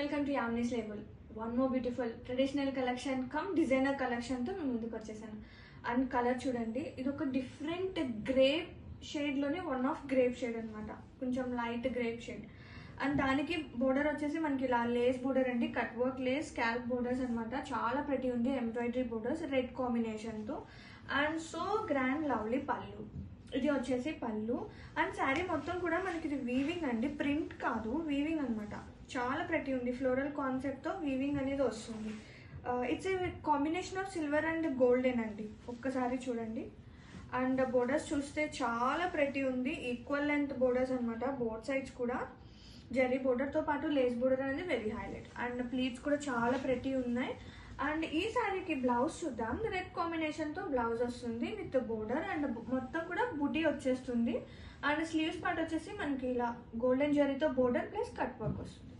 Welcome to Yamni's label. One more beautiful traditional collection come designer కలెక్షన్తో మేము ముందుకు వచ్చేసాను. అండ్ కలర్ చూడండి, ఇది ఒక డిఫరెంట్ గ్రేప్ షేడ్లోనే వన్ ఆఫ్ గ్రేప్ షేడ్ అనమాట, కొంచెం లైట్ గ్రేప్ షేడ్. అండ్ దానికి బోర్డర్ వచ్చేసి మనకి ఇలా లేస్ బోర్డర్ అండి, cut work lace scallop borders అనమాట. చాలా ప్రతి ఉంది, ఎంబ్రాయిడరీ బోర్డర్స్ రెడ్ కాంబినేషన్తో. అండ్ సో గ్రాండ్ లవ్లీ పళ్ళు, ఇది వచ్చేసి పళ్ళు. అండ్ శారీ మొత్తం కూడా మనకి ఇది వీవింగ్ అండి, ప్రింట్ కాదు వీవింగ్ అనమాట. చాలా ప్రతి ఉంది, ఫ్లోరల్ కాన్సెప్ట్తో వీవింగ్ అనేది వస్తుంది. It's a combination of silver and golden అండి, ఒక్కసారి చూడండి. అండ్ బోర్డర్స్ చూస్తే చాలా ప్రతి ఉంది, ఈక్వల్ లెంత్ బోర్డర్స్ అనమాట. బోత్ సైడ్స్ కూడా జరీ బోర్డర్తో పాటు లేస్ బోర్డర్ అనేది వెరీ హైలైట్. అండ్ ప్లీట్స్ కూడా చాలా ప్రతి ఉన్నాయి. అండ్ ఈ శారీకి బ్లౌజ్ చూద్దాం. రెడ్ కాంబినేషన్తో బ్లౌజ్ వస్తుంది విత్ బోర్డర్, అండ్ మొత్తం కూడా బుటీ వచ్చేస్తుంది. అండ్ స్లీవ్స్ పార్ట్ వచ్చేసి మనకి ఇలా గోల్డెన్ జరీతో బోర్డర్ ప్లస్ కట్ వర్క్ వస్తుంది.